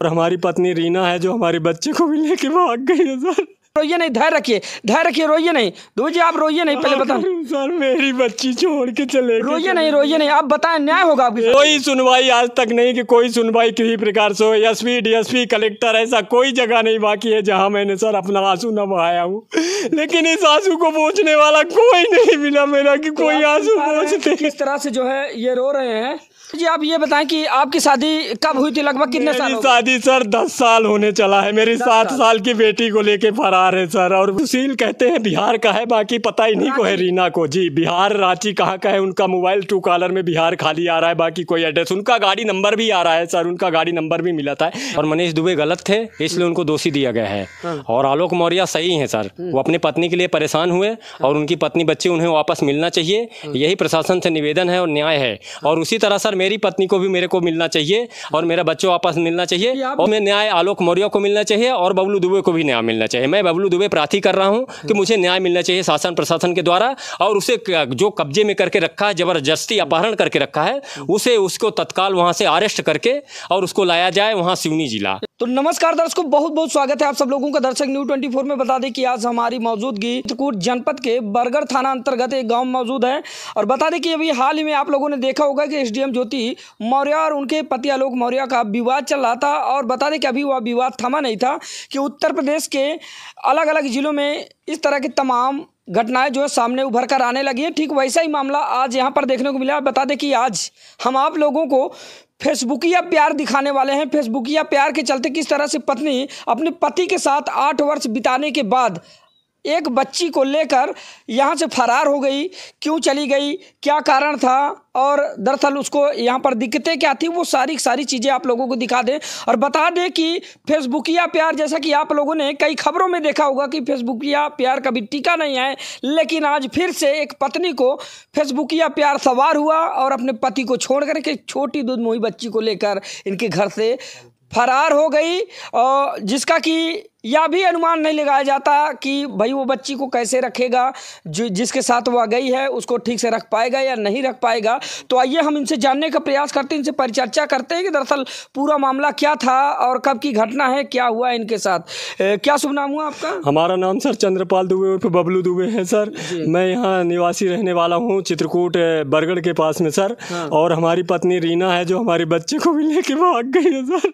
और हमारी पत्नी रीना है जो हमारे बच्चे को भी लेके भाग गई है सर। रोइए नहीं, धैर्य रखिए, रोइए नहीं। दूर जी आप रोइए नहीं, पहले बताएं सर मेरी बच्ची छोड़ के चले गए। रोइए नहीं, आप बताएं न्याय होगा आपके साथ। कोई सुनवाई आज तक नहीं कि कोई सुनवाई किसी प्रकार से हो। एसपी डीएसपी कलेक्टर ऐसा कोई जगह नहीं बाकी है जहां मैंने सर अपना आंसू न बहाया हूँ, लेकिन इस आंसू को पोंछने वाला कोई नहीं मिला मेरा कि कोई आंसू पोंछते। किस तरह से जो है ये रो रहे हैं जी। आप ये बताएं कि आपकी शादी कब हुई थी, लगभग कितने साल हो गए? शादी सर 10 साल होने चला है। मेरी 7 साल की बेटी को लेके फरार है सर। और सुशील कहते हैं बिहार का है, बाकी पता ही नहीं को है रीना को। जी बिहार रांची कहाँ का है, उनका मोबाइल ट्रू कॉलर में बिहार खाली आ रहा है, बाकी कोई एड्रेस। उनका गाड़ी नंबर भी आ रहा है सर, उनका गाड़ी नंबर भी मिला था। और मनीष दुबे गलत थे इसलिए उनको दोषी दिया गया है और आलोक मौर्य सही है सर। वो अपनी पत्नी के लिए परेशान हुए और उनकी पत्नी बच्चे उन्हें वापस मिलना चाहिए, यही प्रशासन से निवेदन है और न्याय है। और उसी तरह सर मेरी पत्नी को भी मेरे को मिलना चाहिए और मेरा बच्चों वापस मिलना चाहिए और मैं न्याय आलोक मौर्य को मिलना चाहिए और बबलू दुबे को भी न्याय मिलना चाहिए। मैं बबलू दुबे प्रार्थी कर रहा हूं कि मुझे न्याय मिलना चाहिए शासन प्रशासन के द्वारा। और उसे जो कब्जे में करके रखा है, जबरदस्ती अपहरण करके रखा है, उसको तत्काल वहां से अरेस्ट करके और उसको लाया जाए वहां सिवनी जिला। तो नमस्कार दर्शकों, बहुत बहुत स्वागत है आप सब लोगों का। दर्शक न्यूज़ 24 में बता दें कि आज हमारी मौजूदगी चित्रकूट जनपद के बरगढ़ थाना अंतर्गत एक गांव मौजूद है। और बता दें कि अभी हाल ही में आप लोगों ने देखा होगा कि एसडीएम ज्योति मौर्य और उनके पति आलोक मौर्य का विवाद चल रहा था। और बता दें कि अभी वह विवाद थमा नहीं था कि उत्तर प्रदेश के अलग अलग जिलों में इस तरह की तमाम घटनाएं जो है सामने उभर कर आने लगी है। ठीक वैसा ही मामला आज यहाँ पर देखने को मिला। बता दें कि आज हम आप लोगों को फेसबुकिया प्यार दिखाने वाले हैं। फेसबुकिया प्यार के चलते किस तरह से पत्नी अपने पति के साथ 8 वर्ष बिताने के बाद एक बच्ची को लेकर यहाँ से फरार हो गई। क्यों चली गई, क्या कारण था और दरअसल उसको यहाँ पर दिक्कतें क्या थी, वो सारी चीज़ें आप लोगों को दिखा दें। और बता दें कि फेसबुकिया प्यार, जैसा कि आप लोगों ने कई खबरों में देखा होगा कि फेसबुकिया प्यार कभी टिका नहीं है, लेकिन आज फिर से एक पत्नी को फेसबुकिया प्यार सवार हुआ और अपने पति को छोड़ कर के छोटी दूधमुही बच्ची को लेकर इनके घर से फरार हो गई। और जिसका कि यह भी अनुमान नहीं लगाया जाता कि भाई वो बच्ची को कैसे रखेगा, जिसके साथ वह गई है उसको ठीक से रख पाएगा या नहीं रख पाएगा। तो आइए हम इनसे जानने का प्रयास करते हैं, इनसे परिचर्चा करते हैं कि दरअसल पूरा मामला क्या था और कब की घटना है, क्या हुआ इनके साथ। क्या शुभ नाम हुआ आपका? हमारा नाम सर चंद्रपाल दुबे उर्फ बबलू दुबे है सर। मैं यहाँ निवासी रहने वाला हूँ चित्रकूट बरगढ़ के पास में सर। और हमारी पत्नी रीना है जो हमारे बच्चे को भी लेके भाग गई है सर।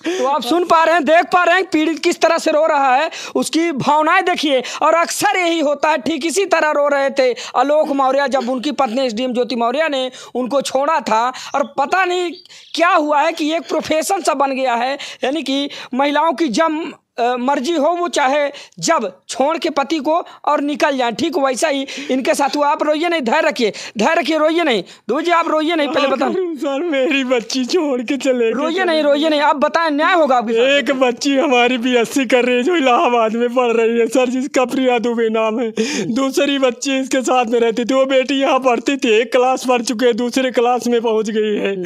तो आप सुन पा रहे हैं, देख पा रहे हैं पीड़ित किस तरह से रो रहा है, उसकी भावनाएं देखिए। और अक्सर यही होता है, ठीक इसी तरह रो रहे थे आलोक मौर्य जब उनकी पत्नी एसडीएम ज्योति मौर्य ने उनको छोड़ा था। और पता नहीं क्या हुआ है कि एक प्रोफेशन सा बन गया है, यानी कि महिलाओं की जब मर्जी हो वो चाहे जब छोड़ के पति को और निकल जाए। ठीक वैसा ही इनके साथ हुआ। आप रोइए नहीं, धैर्य रखिए, रोइए नहीं। दूर जी आप रोइए नहीं, पहले बताएं सर मेरी बच्ची छोड़ के चले गए। रोइए नहीं, आप बताएं न्याय होगा आपके साथ। एक बच्ची हमारी बीएससी कर रही है जो इलाहाबाद में पढ़ रही है सर, जिसका प्रिया दुबे नाम है। दूसरी बच्ची इसके साथ में रहती थी, वो बेटी यहाँ पढ़ती थी, एक क्लास पढ़ चुके हैं, दूसरे क्लास में पहुँच गई है।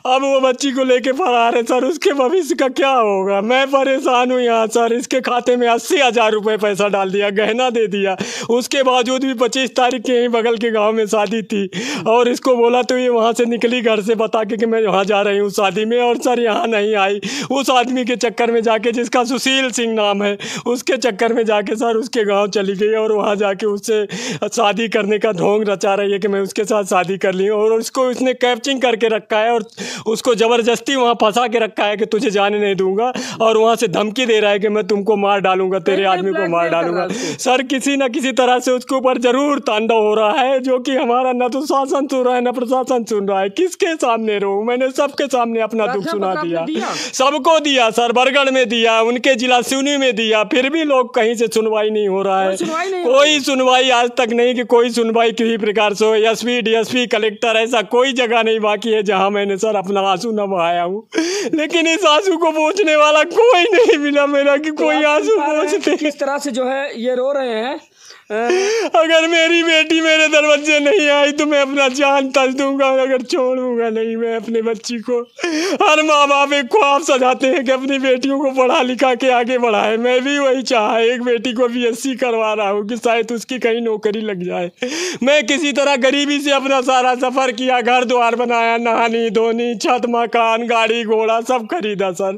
अब वो बच्ची को लेके फरार है सर। उसके भविष्य का क्या होगा, मैं परेशान हूँ यहाँ सर। इसके खाते में 80,000 रुपये पैसा डाल दिया, गहना दे दिया। उसके बावजूद भी 25 तारीख के यहीं बगल के गांव में शादी थी और इसको बोला तो ये वहां से निकली घर से बता के कि मैं वहां जा रही हूँ शादी में, और सर यहाँ नहीं आई। उस आदमी के चक्कर में जाके, जिसका सुशील सिंह नाम है, उसके चक्कर में जाके सर उसके गाँव चली गई और वहाँ जाके उससे शादी करने का ढोंग रचा रही है कि मैं उसके साथ शादी कर ली। और उसको उसने कैप्चिंग करके रखा है और उसको ज़बरदस्ती वहाँ फंसा के रखा है कि तुझे जाने नहीं दूंगा, और वहाँ से धमकी दे रहा है कि मैं तुमको मार डालूंगा, तेरे आदमी को मार डालूंगा। सर किसी न किसी तरह से उसके ऊपर जरूर तांडव हो रहा है, जो कि हमारा न तो शासन सुन रहा है न प्रशासन सुन रहा है। किसके सामने रहूं? मैंने सबके सामने अपना दुख सुना दिया, सबको दिया सर, बरगढ़ में दिया, उनके जिला सिवनी में दिया, फिर भी लोग कहीं से सुनवाई नहीं हो रहा है। कोई सुनवाई आज तक नहीं कि कोई सुनवाई किसी प्रकार से हो। एसपी डीएसपी कलेक्टर ऐसा कोई जगह नहीं बाकी है जहाँ मैंने सर अपना आंसू न बहाया हूँ, लेकिन इस आंसू को पोंछने वाला कोई नहीं मिला मेरा कि कोई आंसू पोंछते। किस तरह से जो है ये रो रहे हैं। अगर मेरी बेटी मेरे दरवाजे नहीं आई तो मैं अपना जान तज दूंगा, अगर छोड़ूंगा नहीं मैं अपने बच्ची को। हर माँ बाप एक ख्वाब सजाते हैं कि अपनी बेटियों को पढ़ा लिखा के आगे बढ़ाए। मैं भी वही चाहा, एक बेटी को BSc करवा रहा हूँ कि शायद उसकी कहीं नौकरी लग जाए। मैं किसी तरह गरीबी से अपना सारा सफर किया, घर द्वार बनाया, नहानी धोनी, छत मकान गाड़ी घोड़ा सब खरीदा सर।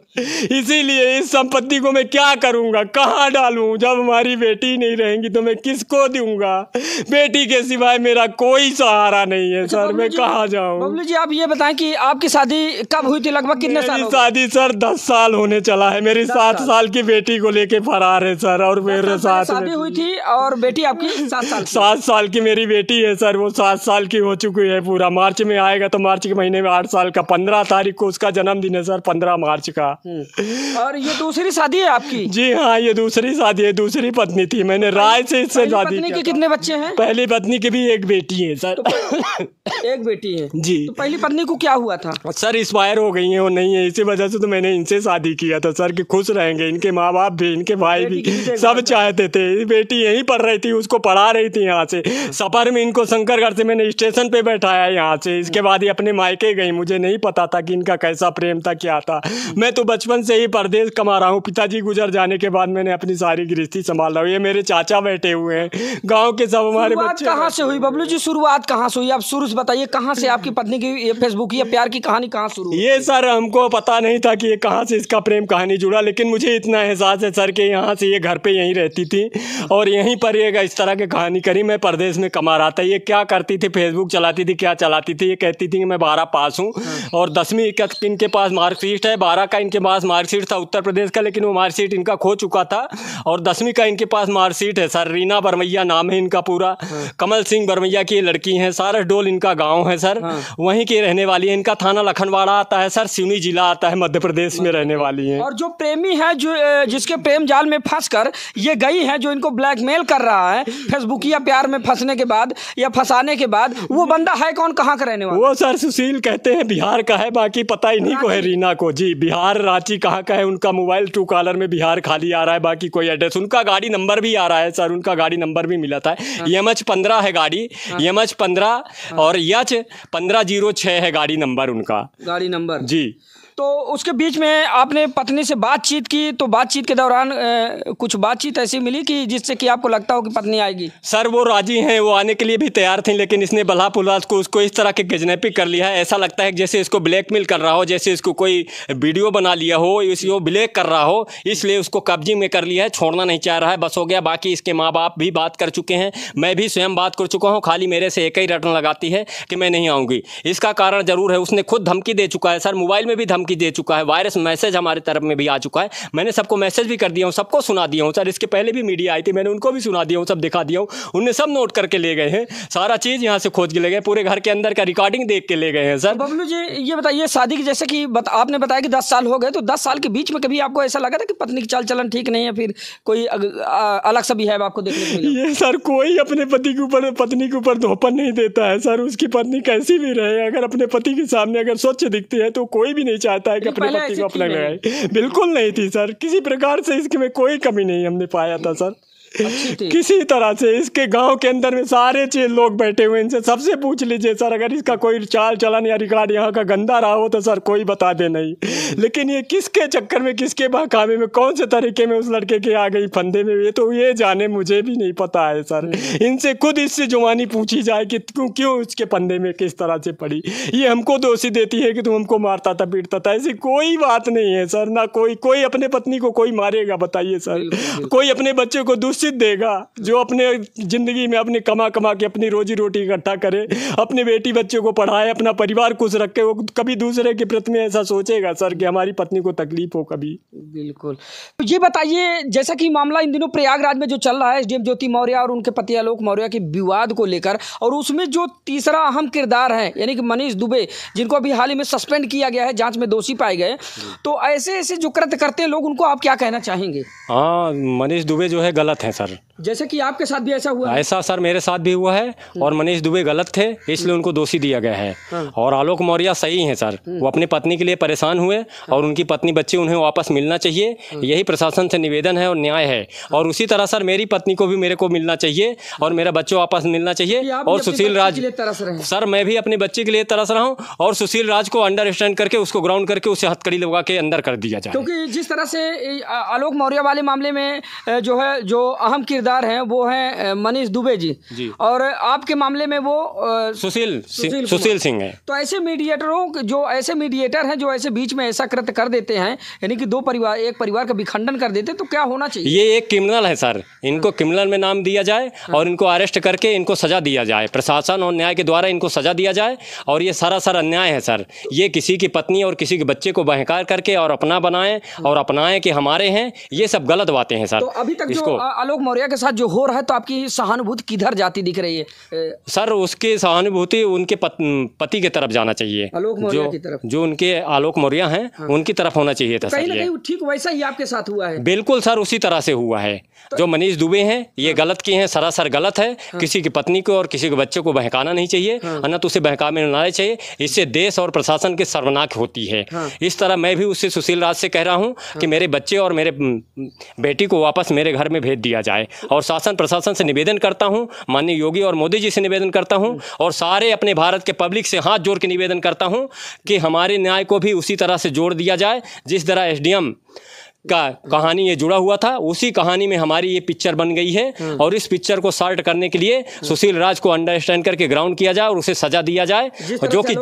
इसीलिए इस संपत्ति को मैं क्या करूँगा, कहाँ डालूँ? जब हमारी बेटी नहीं रहेंगी तो मैं किसको दूंगा? बेटी के सिवाय मेरा कोई सहारा नहीं है सर, मैं कहाँ जाऊँ? बबलू जी आप ये बताएं कि आपकी शादी कब हुई थी, लगभग कितने साल? शादी सर 10 साल होने चला है। मेरी 7 साल की बेटी को लेके फरार है सर, और मेरे साथ शादी हुई थी और बेटी आपकी 7 साल की मेरी बेटी है सर। वो 7 साल की हो चुकी है, पूरा मार्च में आएगा तो मार्च के महीने में 8 साल का। 15 तारीख को उसका जन्मदिन है सर, 15 मार्च का। और ये दूसरी शादी है आपकी? जी हाँ, ये दूसरी शादी है, दूसरी पत्नी थी। मैंने राय से इससे शादी पत्नी के कितने बच्चे हैं? पहली पत्नी के भी एक बेटी है सर। एक बेटी है जी। तो पहली पत्नी को क्या हुआ था? सर एक्सपायर हो गई है, वो नहीं है, इसी वजह से तो मैंने इनसे शादी किया था सर कि खुश रहेंगे। इनके माँ बाप भी, इनके भाई भी सब चाहते थे। बेटी यहीं पढ़ रही थी, उसको पढ़ा रही थी यहाँ से। सफर में इनको शंकरगढ़ से मैंने स्टेशन पे बैठाया यहाँ से। इसके बाद ये अपने मायके गई। मुझे नहीं पता था कि इनका कैसा प्रेम था, क्या था। मैं तो बचपन से ही परदेश कमा रहा हूँ। पिताजी गुजर जाने के बाद मैंने अपनी सारी गृहस्थी संभाल रहा हूँ। ये मेरे चाचा बैठे हुए हैं, गाँव के सब हमारे बच्चे। कहाँ से हुई बबलू जी, शुरुआत कहाँ से हुई? आप शुरू से बताइए, कहाँ से आपकी पत्नी की ये फेसबुक या प्यार की कहानी कहाँ शुरू हुई? ये सर हमको पता नहीं था कि ये कहाँ से इसका प्रेम कहानी जुड़ा, लेकिन मुझे इतना एहसास है सर कि यहाँ से ये घर पे यहीं रहती थी और यहीं पर ये इस तरह की कहानी करी। मैं परदेश में कमा रहा था। ये क्या करती थी, फेसबुक चलाती थी, क्या चलाती थी, ये कहती थी कि मैं 12 पास हूँ और 10वीं का इनके पास मार्कशीट है, 12 का इनके पास मार्कशीट था उत्तर प्रदेश का, लेकिन वो मार्कशीट इनका खो चुका था। और 10वीं का इनके पास मार्कशीट है सर। रीना बरमैया नाम है इनका पूरा। कमल सिंह बरमैया की लड़की हैं। सारस डोल इनका गाँव है सर, वहीं की रहने वाली है। इनका थाना लखनवाड़ा आता है सर, सिवनी जिला आता है, मध्य प्रदेश में रहने वाली है। और जो प्रेमी है, जो जिसके प्रेम जाल में फंसकर ये गई है, जो इनको ब्लैकमेल कर रहा है फेसबुक या प्यार में फंसने के बाद या फंसाने के बाद, वो बंदा है कौन, कहाँ का रहने वाला? वो सर सुशील कहते हैं, बिहार का है, बाकी पता ही नहीं को है रीना को। जी बिहार, रांची कहाँ का है। उनका मोबाइल ट्रू कॉलर में बिहार खाली आ रहा है, बाकी कोई एड्रेस। उनका गाड़ी नंबर भी आ रहा है सर, उनका गाड़ी नंबर भी मिला था। YMH 15 है गाड़ी, YMH 15 और YH 1506 है गाड़ी नंबर उनका, गाड़ी नंबर। जी। तो उसके बीच में आपने पत्नी से बातचीत की, तो बातचीत के दौरान कुछ बातचीत ऐसी मिली कि जिससे कि आपको लगता हो कि पत्नी आएगी? सर वो राजी हैं, वो आने के लिए भी तैयार थी, लेकिन इसने बल्हा पुलास को उसको इस तरह के किडनैपिंग कर लिया है। ऐसा लगता है कि जैसे इसको ब्लैकमेल कर रहा हो, जैसे इसको कोई वीडियो बना लिया हो, इसको ब्लैक कर रहा हो, इसलिए उसको कब्जे में कर लिया है। छोड़ना नहीं चाह रहा है, बस हो गया। बाकी इसके माँ बाप भी बात कर चुके हैं, मैं भी स्वयं बात कर चुका हूँ। खाली मेरे से एक ही रटन लगाती है कि मैं नहीं आऊँगी। इसका कारण जरूर है, उसने खुद धमकी दे चुका है सर, मोबाइल में भी धमकी दे चुका है, वायरस मैसेज हमारे तरफ में भी आ चुका है। मैंने सबको मैसेज भी कर दिया हूँ, सबको सुना दिया हूँ सर। इसके पहले भी मीडिया आई थी, मैंने उनको भी सुना दिया हूँ, सब दिखा दिया हूँ। उनने सब नोट करके ले गए हैं, सारा चीज़ यहाँ से खोज के ले गए, पूरे घर के अंदर का रिकॉर्डिंग देख के ले गए हैं सर। बबलू जी ये बताइए, शादी की जैसे कि आपने बताया कि 10 साल हो गए, तो 10 साल के बीच में कभी आपको ऐसा लगा था कि पत्नी की चाल चलन ठीक नहीं है, फिर कोई अलग सा बिहेव आपको देखने को मिला? ये सर कोई अपने पति के ऊपर, पत्नी के ऊपर धोपन नहीं देता है सर। उसकी पत्नी कैसी भी रहे, अगर अपने पति के सामने अगर स्वच्छ दिखती है तो कोई भी नहीं चाहता है कि अपने पति को अपना लगाए। बिल्कुल नहीं थी सर, किसी प्रकार से इसके में कोई कमी नहीं हमने पाया था सर। किसी तरह से इसके गांव के अंदर में सारे लोग बैठे हुए, इनसे सबसे पूछ लीजिए सर, अगर इसका कोई चाल चलन या रिकॉर्ड यहाँ का गंदा रहा हो तो सर कोई बता दे नहीं। लेकिन ये किसके चक्कर में, किसके बहकावे में, कौन से तरीके में उस लड़के के आ गई फंदे में, ये तो ये जाने, मुझे भी नहीं पता है सर। इनसे खुद इससे जुबानी पूछी जाए कि क्यों उसके फंदे में किस तरह से पड़ी। ये हमको दोषी देती है कि तुम हमको मारता था, पीटता था। ऐसी कोई बात नहीं है सर, ना कोई अपने पत्नी को कोई मारेगा, बताइए सर। कोई अपने बच्चे को देगा जो अपने जिंदगी में अपने कमा के अपनी रोजी रोटी इकट्ठा करे, अपने बेटी बच्चे को पढ़ाए, अपना परिवार खुश रखे, वो कभी दूसरे के प्रति में ऐसा सोचेगा सर कि हमारी पत्नी को तकलीफ हो कभी? बिल्कुल। तो ये बताइए, जैसा कि मामला इन दिनों प्रयागराज में जो चल रहा है, SDM ज्योति मौर्य और उनके पति आलोक मौर्य के विवाद को लेकर, और उसमें जो तीसरा अहम किरदार है यानी कि मनीष दुबे, जिनको अभी हाल ही में सस्पेंड किया गया है, जांच में दोषी पाए गए, तो ऐसे जो कृत्य करते हैं लोग, उनको आप क्या कहना चाहेंगे? हाँ, मनीष दुबे जो है गलत है हैं सर। जैसे कि आपके साथ भी ऐसा हुआ है? ऐसा सर मेरे साथ भी हुआ है और मनीष दुबे गलत थे इसलिए उनको दोषी दिया गया है और आलोक मौर्य सही हैं सर। वो अपनी पत्नी के लिए परेशान हुए और उनकी पत्नी बच्चे उन्हें वापस मिलना चाहिए, यही प्रशासन से निवेदन है और न्याय है। और उसी तरह सर मेरी पत्नी को भी मेरे को मिलना चाहिए और मेरा बच्चों वापस मिलना चाहिए। और सुशील राज सर मैं भी अपने बच्चे के लिए तरस रहा हूँ और सुशील राज को अंडरस्टैंड करके उसको ग्राउंड करके उसे हथकड़ी लगा के अंदर कर दिया जाए। क्योंकि जिस तरह से आलोक मौर्य वाले मामले में जो अहम किरदार हैं वो हैं मनीष दुबे जी और आपके मामले में वो सुशील सिंह है। तो ऐसे मीडिएटर हैं जो ऐसे बीच में ऐसा कृत्य कर देते हैं, यानी कि एक परिवार का विखंडन कर देते, तो क्या होना चाहिए? ये एक क्रिमिनल है सर, इनको क्रिमिनल में नाम दिया जाए और इनको अरेस्ट करके इनको सजा दिया जाए, प्रशासन और न्याय के द्वारा इनको सजा दिया जाए। और ये सरासर अन्याय है सर। ये किसी की पत्नी और किसी के बच्चे को बहकार करके और अपना बनाएं और अपनाएं कि हमारे हैं, ये सब गलत बातें हैं सर। तो अभी तक जो आलोक मौर्य के साथ जो हो रहा है तो आपकी सहानुभूति किधर जाती दिख रही है? सर उसकी सहानुभूति उनके पति की तरफ जाना चाहिए, आलोक मौर्य की तरफ, जो उनके आलोक मौर्य हैं उनकी तरफ होना चाहिए था। कहीं ना कहीं ठीक वैसा ही आपके साथ हुआ है? बिल्कुल सर उसी तरह से हुआ है। जो मनीष दुबे हैं ये गलत किए हैं, सरासर गलत है। किसी की पत्नी को और किसी के बच्चे को बहकाना नहीं चाहिए, न तो उसे बहकाने नहीं चाहिए। इससे देश और प्रशासन की सर्वनाक होती है। इस तरह मैं भी उससे सुशील राज से कह रहा हूं कि मेरे बच्चे और मेरे बेटी को वापस मेरे घर में भेज दिया जाए। और शासन प्रशासन से निवेदन करता हूं, माननीय योगी और मोदी जी से निवेदन करता हूं और सारे अपने भारत के पब्लिक से हाथ जोड़ के निवेदन करता हूं कि हमारे न्याय को भी उसी तरह से जोड़ दिया जाए जिस तरह एसडीएम का कहानी ये जुड़ा हुआ था, उसी कहानी में हमारी ये पिक्चर बन गई है। और इस पिक्चर को सॉल्ट करने के लिए सुशील राज को अंडरस्टैंड करके ग्राउंड किया जाए और उसे सजा दिया जाए, जो कि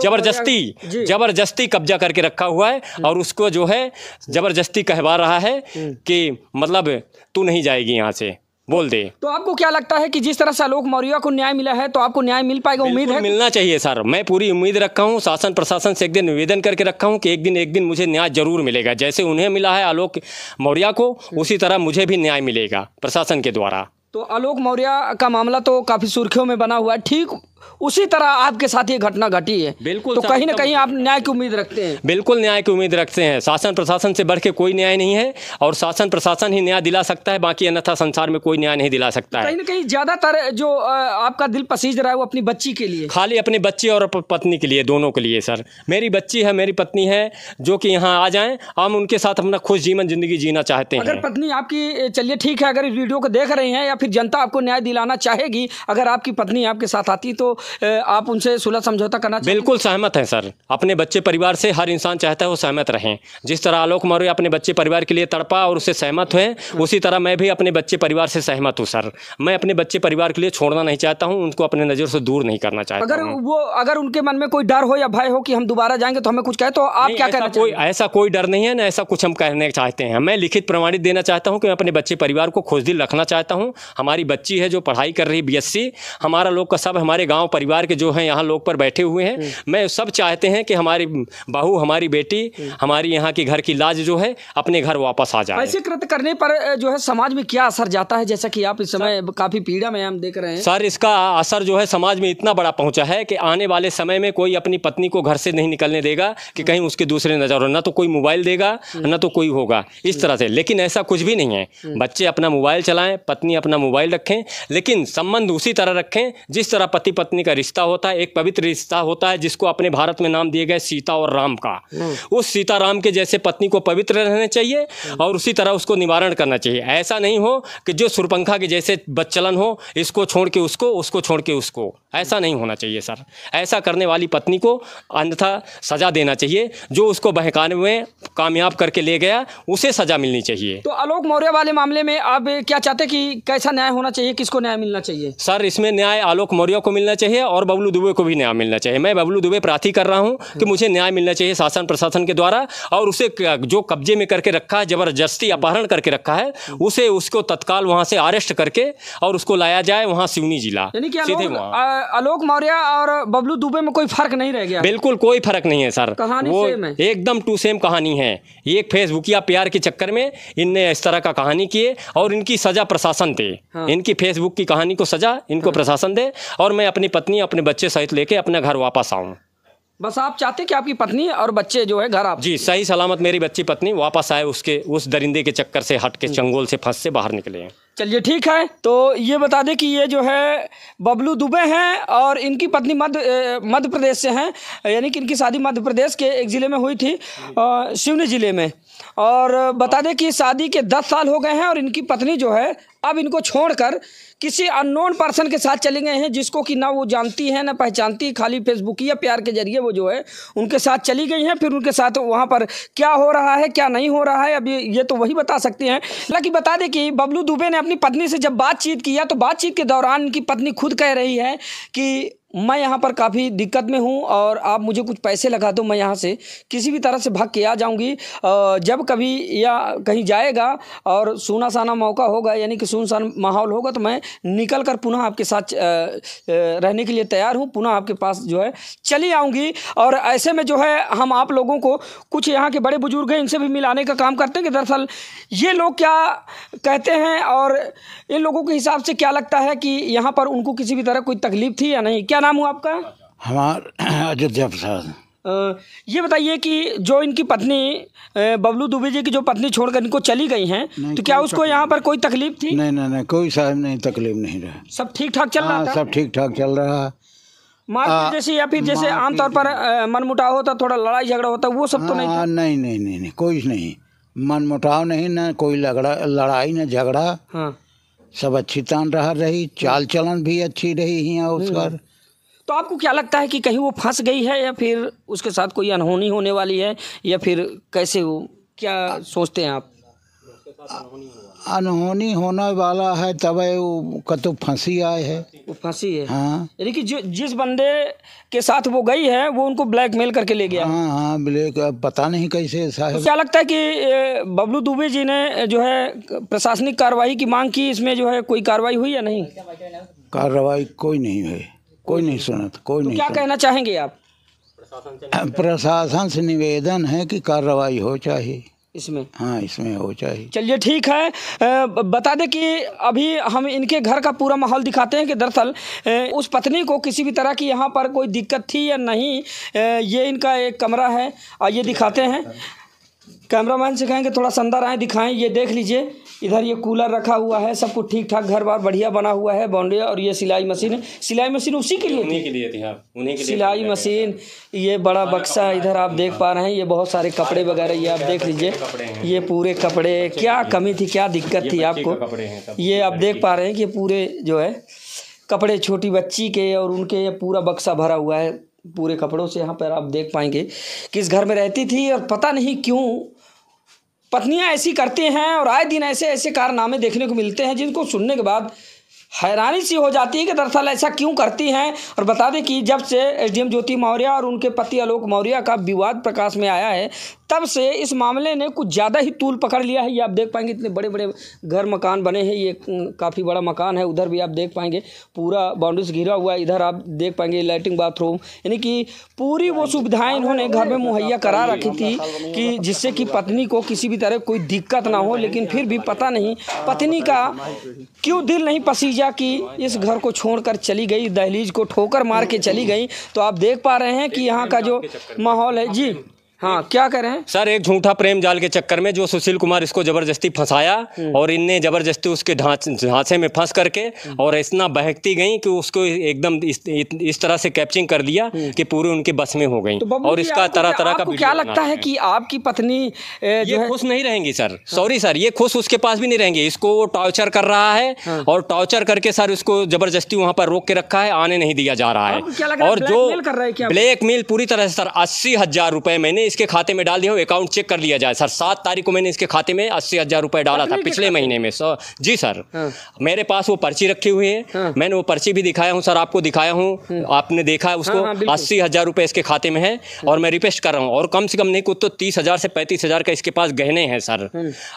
जबरदस्ती कब्जा करके रखा हुआ है और उसको जो है जबरदस्ती कहवा रहा है कि मतलब तू नहीं जाएगी यहाँ से, बोल दे। तो आपको क्या लगता है कि जिस तरह से आलोक मौर्य को न्याय मिला है तो आपको न्याय मिल पाएगा? उम्मीद है मिलना चाहिए सर। मैं पूरी उम्मीद रखा हूँ, शासन प्रशासन से एक दिन निवेदन करके रखा हूँ कि एक दिन मुझे न्याय जरूर मिलेगा। जैसे उन्हें मिला है आलोक मौर्य को, उसी तरह मुझे भी न्याय मिलेगा प्रशासन के द्वारा। तो आलोक मौर्य का मामला तो काफी सुर्खियों में बना हुआ है, ठीक उसी तरह आपके साथ ये घटना घटी है। बिल्कुल। तो कहीं ना कहीं आप न्याय की उम्मीद रखते हैं? बिल्कुल न्याय की उम्मीद रखते हैं। शासन प्रशासन से बढ़ के कोई न्याय नहीं है और शासन प्रशासन ही न्याय दिला सकता है, बाकी अन्यथा संसार में कोई न्याय नहीं दिला सकता है। कहीं ना कहीं ज्यादातर जो आपका दिल पसीज रहा है वो अपनी बच्ची के लिए, खाली अपने बच्चे और पत्नी के लिए, दोनों के लिए सर। मेरी बच्ची है, मेरी पत्नी है, जो कि यहाँ आ जाएं, हम उनके साथ अपना खुश जीवन जिंदगी जीना चाहते हैं। अगर पत्नी आपकी, चलिए ठीक है, अगर इस वीडियो को देख रही हैं या फिर जनता आपको न्याय दिलाना चाहेगी, अगर आपकी पत्नी आपके साथ आती तो आप उनसे सुलह समझौता करना चाहिए? बिल्कुल सहमत है सर। अपने बच्चे परिवार से हर इंसान चाहता है वो सहमत रहें। जिस तरह आलोक मौर्य अपने बच्चे परिवार के लिए तड़पा और उससे सहमत हुए, उसी तरह मैं भी अपने बच्चे परिवार से सहमत हूँ सर। मैं अपने बच्चे परिवार के लिए छोड़ना नहीं चाहता हूँ, उनको अपने नज़र से दूर नहीं करना चाहता हूँ। अगर उनके मन में कोई डर हो या भय हो कि हम दोबारा जाएंगे तो हमें कुछ कहे, तो आप क्या कहना चाहिए? ऐसा कोई डर नहीं है ना, ऐसा कुछ हम कहने चाहते हैं। मैं लिखित प्रमाणित देना चाहता हूँ कि मैं अपने बच्चे परिवार को खुशदिल रखना चाहता हूँ। हमारी बच्ची है जो पढ़ाई कर रही BSc, हमारा लोग का सब, हमारे गाँव परिवार के जो हैं यहाँ लोग पर बैठे हुए हैं। मैं सब चाहते हैं कि हमारी बहू, हमारी बेटी, हमारी यहाँ की घर की लाज जो है अपने घर वापस आ जाए। ऐसे कृत्य करने पर जो है समाज में क्या असर जाता है, जैसा कि आप इस समय काफी पीड़ा में हम देख रहे हैं? सर इसका असर जो है समाज में इतना बड़ा पहुंचा है कि आने वाले समय में कोई अपनी पत्नी को घर से नहीं निकलने देगा कि कहीं उसके दूसरे नजर हो, ना तो कोई मोबाइल देगा ना तो कोई होगा इस तरह से। लेकिन ऐसा कुछ भी नहीं है। बच्चे अपना मोबाइल चलाएं, पत्नी अपना मोबाइल रखें, लेकिन संबंध उसी तरह रखें जिस तरह पति पत्नी का रिश्ता होता है। एक पवित्र रिश्ता होता है जिसको अपने भारत में नाम दिए गए सीता और राम का। उस सीता राम के जैसे पत्नी को पवित्र रहना चाहिए और उसी तरह उसको निवारण करना चाहिए। ऐसा नहीं हो कि जो सुरपंखा के जैसे बच्चलन हो, इसको छोड़ के उसको छोड़ के उसको, ऐसा नहीं होना चाहिए सर। ऐसा करने वाली पत्नी को अन्यथा सजा देना चाहिए। जो उसको बहकाने में कामयाब करके ले गया उसे सजा मिलनी चाहिए। तो आलोक मौर्य वाले मामले में आप क्या चाहते कि कैसा न्याय होना चाहिए, किसको न्याय मिलना चाहिए? सर इसमें न्याय आलोक मौर्य को मिलना चाहिए और बबलू दुबे को भी न्याय मिलना चाहिए। मैं बबलू दुबे प्रार्थी कर रहा हूं कि मुझे न्याय मिलना चाहिए शासन प्रशासन के द्वारा। और उसे जो कब्जे में करके रखा है, जबरदस्ती अपहरण करके रखा है, उसको तत्काल वहां से अरेस्ट करके और उसको लाया जाए वहां सिवनी जिला। यानी कि आलोक मौर्य और बबलू दुबे में कोई फर्क नहीं रह गया? बिल्कुल कोई फर्क नहीं है सर, कहानी वो सेम है, एकदम टू सेम कहानी है। एक फेसबुकिया प्यार के चक्कर में इनने इस तरह का कहानी किए और इनकी सजा प्रशासन दे। इनकी फेसबुक की कहानी को सजा इनको प्रशासन दे और मैं अपनी पत्नी अपने बच्चे सहित लेके अपने घर वापस आऊं। बस आप चाहते कि आपकी पत्नी और बच्चे जो है घर आप जी सही सलामत मेरी बच्ची पत्नी वापस आए, उसके उस दरिंदे के चक्कर से हट के, चंगोल से, फंस से बाहर निकले हैं। चलिए ठीक है। तो ये बता दें कि ये जो है बबलू दुबे हैं और इनकी पत्नी मध्य प्रदेश से हैं, यानी कि इनकी शादी मध्य प्रदेश के एक ज़िले में हुई थी, सिवनी ज़िले में। और बता दें कि शादी के 10 साल हो गए हैं और इनकी पत्नी जो है अब इनको छोड़कर किसी अननोन पर्सन के साथ चले गए हैं, जिसको कि ना वो जानती है ना पहचानती, खाली फेसबुक या प्यार के जरिए वो जो है उनके साथ चली गई हैं। फिर उनके साथ वहाँ पर क्या हो रहा है क्या नहीं हो रहा है अभी ये तो वही बता सकती हैं। हालांकि बता दें कि बबलू दुबे ने अपनी पत्नी से जब बातचीत किया तो बातचीत के दौरान इनकी पत्नी खुद कह रही है कि मैं यहाँ पर काफ़ी दिक्कत में हूँ और आप मुझे कुछ पैसे लगा दो, मैं यहाँ से किसी भी तरह से भाग के आ जाऊँगी। जब कभी या कहीं जाएगा और सूना साना मौका होगा, यानी कि सुनसान माहौल होगा, तो मैं निकल कर पुनः आपके साथ रहने के लिए तैयार हूँ, पुनः आपके पास जो है चली आऊँगी। और ऐसे में जो है हम आप लोगों को कुछ यहाँ के बड़े बुजुर्ग हैं इनसे भी मिलाने का काम करते हैं कि दरअसल ये लोग क्या कहते हैं और इन लोगों के हिसाब से क्या लगता है कि यहाँ पर उनको किसी भी तरह कोई तकलीफ थी या नहीं। क्या नाम हुआ आपका? हमारा अयोध्या प्रसाद। ये बताइए कि जो इनकी पत्नी बबलू दुबे जी की जो पत्नी छोड़कर इनको चली गई हैं, तो क्या उसको यहाँ पर कोई तकलीफ थी? नहीं, कोई साहब नहीं, तकलीफ नहीं रहा, सब ठीक ठाक चल रहा था। सब ठीक ठाक चल रहा। मारपीट जैसे या फिर जैसे आमतौर पर मनमुटाव होता, थोड़ा लड़ाई झगड़ा होता, वो सब तो नहीं था? नहीं, कोई नहीं, मनमुटाव नहीं, ना कोई लड़ाई ना झगड़ा। हाँ, सब अच्छी तरह रही, चाल चलन भी अच्छी रही यहाँ उसका। तो आपको क्या लगता है कि कहीं वो फंस गई है या फिर उसके साथ कोई अनहोनी होने वाली है या फिर कैसे वो, क्या सोचते हैं आप? अनहोनी होने वाला है तब वो कतो फंसी आए है, वो फंसी है। हाँ, यानी कि जिस बंदे के साथ वो गई है वो उनको ब्लैकमेल करके ले गया। हाँ, ब्लैक पता नहीं कैसे साहब। तो क्या लगता है कि बबलू दुबे जी ने जो है प्रशासनिक कार्रवाई की मांग की, इसमें जो है कोई कार्रवाई हुई या नहीं? कार्रवाई कोई नहीं है, कोई नहीं सुना, कोई नहीं। क्या कहना चाहेंगे आप? प्रशासन से निवेदन है कि कार्रवाई हो चाहिए इसमें। हाँ, इसमें हो चाहिए। चलिए ठीक है। बता दें कि अभी हम इनके घर का पूरा माहौल दिखाते हैं कि दरअसल उस पत्नी को किसी भी तरह की यहाँ पर कोई दिक्कत थी या नहीं। ये इनका एक कमरा है, आइए दिखाते हैं। कैमरामैन से कहेंगे थोड़ा अंदर आए दिखाएं। ये देख लीजिए, इधर ये कूलर रखा हुआ है, सब कुछ ठीक ठाक, घर बार बढ़िया बना हुआ है, बाउंड्री। और ये सिलाई मशीन है, सिलाई मशीन उसी के लिए उन्हीं के लिए थी। हाँ, उन्हीं के लिए सिलाई मशीन। ये बड़ा बक्सा इधर आप देख पा रहे हैं, ये बहुत सारे कपड़े वगैरह, ये आप देख लीजिए, ये पूरे कपड़े। क्या कमी थी, क्या दिक्कत थी आपको? ये आप देख पा रहे हैं कि पूरे जो है कपड़े छोटी बच्ची के और उनके, ये पूरा बक्सा भरा हुआ है पूरे कपड़ों से। यहाँ पर आप देख पाएंगे कि इस घर में रहती थी और पता नहीं क्यों पत्नियां ऐसी करती हैं और आए दिन ऐसे ऐसे कारनामे देखने को मिलते हैं जिनको सुनने के बाद हैरानी सी हो जाती है कि दरअसल ऐसा क्यों करती हैं। और बता दें कि जब से एसडीएम ज्योति मौर्य और उनके पति आलोक मौर्य का विवाद प्रकाश में आया है, तब से इस मामले ने कुछ ज़्यादा ही तूल पकड़ लिया है। ये आप देख पाएंगे इतने बड़े बड़े घर मकान बने हैं, ये काफ़ी बड़ा मकान है। उधर भी आप देख पाएंगे पूरा बाउंड्री से घिरा हुआ है। इधर आप देख पाएंगे लैट्रिन बाथरूम, यानी कि पूरी वो सुविधाएं इन्होंने घर में मुहैया करा रखी थी कि जिससे कि पत्नी को किसी भी तरह कोई दिक्कत ना हो। लेकिन फिर भी पता नहीं पत्नी का क्यों दिल नहीं पसीजा कि इस घर को छोड़कर चली गई, दहलीज को ठोकर मार के चली गई। तो आप देख पा रहे हैं कि यहाँ का जो माहौल है। जी हाँ, क्या करें सर? एक झूठा प्रेम जाल के चक्कर में जो सुशील कुमार इसको जबरदस्ती फंसाया और इनने जबरदस्ती उसके ढांचे में फंस करके और इतना बहकती गई कि उसको एकदम इस तरह से कैप्चरिंग कर दिया कि पूरे उनके बस में हो गई। तो और इसका तरह तरह का क्या लगता है कि आपकी पत्नी ये खुश नहीं रहेंगी सर? सॉरी सर, ये खुश उसके पास भी नहीं रहेंगे। इसको वो टॉर्चर कर रहा है और टॉर्चर करके सर उसको जबरदस्ती वहां पर रोक के रखा है, आने नहीं दिया जा रहा है। और जो ब्लैकमेल पूरी तरह से सर 80,000 रुपए मैंने इसके खाते में डाल दिया हूं। अकाउंट चेक कर लिया जाए सर, 7 तारीख को मैंने इसके खाते में 80,000 रुपए डाला था पिछले महीने में। जी सर, मेरे पास वो पर्ची रखी हुई है, मैंने वो पर्ची भी दिखाया हूं सर, आपको दिखाया हूं, आपने देखा है उसको। 80,000 रुपए इसके खाते में है और मैं रिक्वेस्ट कर रहा हूं। और कम से कम नहीं कुछ तो 30,000 से 35,000 का इसके पास गहने हैं सर।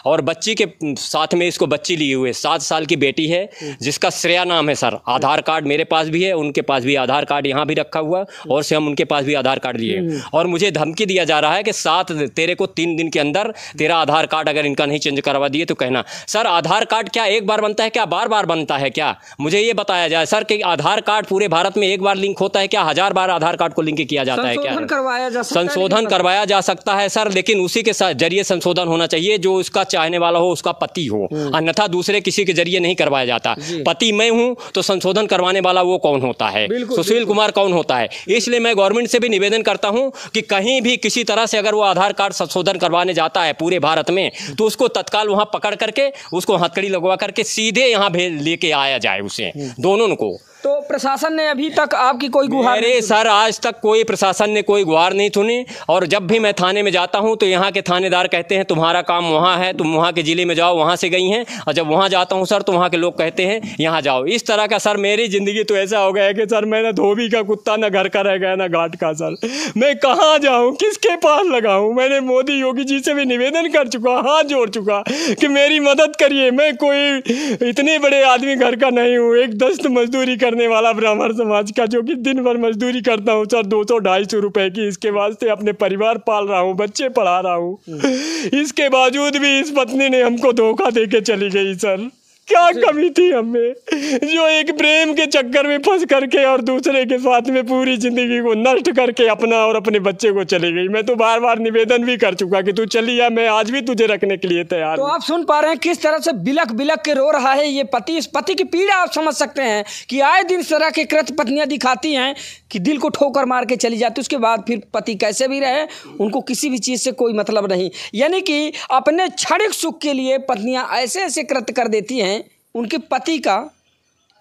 और बच्ची के साथ में इसको बच्ची ली हुई है, 7 साल की बेटी है जिसका श्रेया नाम है सर। आधार कार्ड मेरे पास भी है, उनके पास भी आधार कार्ड यहाँ भी रखा हुआ और से हम उनके पास भी आधार कार्ड दिए। और मुझे धमकी दिया जा रहा है कि 7 तेरे को 3 दिन के अंदर तेरा आधार कार्ड अगर इनका नहीं चेंज करवा दिए तो कहना। सर आधार कार्ड क्या एक बार बनता है, क्या बार बार बनता है क्या? मुझे ये बताया जाए सर कि आधार कार्ड पूरे भारत में एक बार लिंक होता है क्या? 1000 बार आधार कार्ड को लिंक किया जाता है क्या? संशोधन करवाया जा सकता है सर, लेकिन उसी के साथ जरिए संशोधन होना चाहिए जो उसका चाहने वाला हो, उसका पति हो, अन्यथा दूसरे किसी के जरिए नहीं करवाया जाता। पति मैं हूं तो संशोधन करवाने वाला वो कौन होता है? सुशील कुमार कौन होता है? इसलिए मैं गवर्नमेंट से भी निवेदन करता हूं कि कहीं भी किसी तरह से अगर वो आधार कार्ड संशोधन करवाने जाता है पूरे भारत में तो उसको तत्काल वहां पकड़ करके उसको हथकड़ी लगवा करके सीधे यहां भेज लेके आया जाए उसे, दोनों को। तो प्रशासन ने अभी तक आपकी कोई गुहार? अरे सर आज तक कोई प्रशासन ने कोई गुहार नहीं सुनी, और जब भी मैं थाने में जाता हूं तो यहाँ के थानेदार कहते हैं तुम्हारा काम वहाँ है, तुम वहाँ के ज़िले में जाओ, वहाँ से गई हैं। और जब वहाँ जाता हूं सर तो वहाँ के लोग कहते हैं यहाँ जाओ। इस तरह का सर मेरी ज़िंदगी तो ऐसा हो गया है कि सर मैं ना धोबी का कुत्ता, ना घर का रह गया, ना घाट का। सर मैं कहाँ जाऊँ, किसके पास लगाऊँ? मैंने मोदी योगी जी से भी निवेदन कर चुका, हाथ जोड़ चुका कि मेरी मदद करिए। मैं कोई इतने बड़े आदमी घर का नहीं हूँ, एक दस्त मजदूरी करने वाला ब्राह्मण समाज का, जो कि दिन भर मजदूरी करता हूँ सर 200-250 रुपए की। इसके वास्ते अपने परिवार पाल रहा हूँ, बच्चे पढ़ा रहा हूँ। इसके बावजूद भी इस पत्नी ने हमको धोखा दे के चली गई। सर क्या कमी थी हमें, जो एक प्रेम के चक्कर में फंस करके और दूसरे के साथ में पूरी जिंदगी को नष्ट करके अपना और अपने बच्चे को चली गई। मैं तो बार बार निवेदन भी कर चुका कि तू चली जा, मैं आज भी तुझे रखने के लिए तैयार हूं। तो आप सुन पा रहे हैं किस तरह से बिलक बिलक के रो रहा है ये पति। इस पति की पीड़ा आप समझ सकते हैं कि आए दिन इस तरह के कृत्य पत्नियां दिखाती हैं कि दिल को ठोकर मार के चली जाती, उसके बाद फिर पति कैसे भी रहे उनको किसी भी चीज़ से कोई मतलब नहीं। यानी कि अपने क्षणिक सुख के लिए पत्नियां ऐसे ऐसे कृत्य कर देती हैं, उनके पति का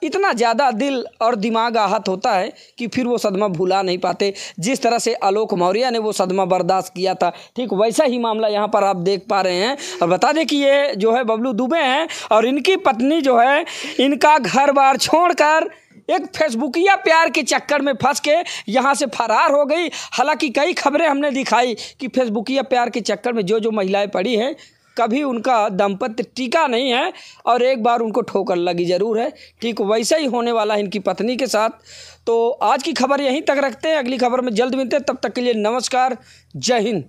इतना ज़्यादा दिल और दिमाग आहत होता है कि फिर वो सदमा भुला नहीं पाते। जिस तरह से आलोक मौर्य ने वो सदमा बर्दाश्त किया था, ठीक वैसा ही मामला यहाँ पर आप देख पा रहे हैं। और बता दें कि ये जो है बबलू दुबे हैं और इनकी पत्नी जो है इनका घर बार छोड़कर एक फेसबुकिया प्यार के चक्कर में फंस के यहाँ से फरार हो गई। हालांकि कई खबरें हमने दिखाई कि फेसबुकिया प्यार के चक्कर में जो महिलाएं पड़ी हैं कभी उनका दाम्पत्य टिका नहीं है और एक बार उनको ठोकर लगी ज़रूर है। ठीक वैसा ही होने वाला है इनकी पत्नी के साथ। तो आज की खबर यहीं तक रखते हैं, अगली खबर में जल्द मिलते हैं, तब तक के लिए नमस्कार, जय हिंद।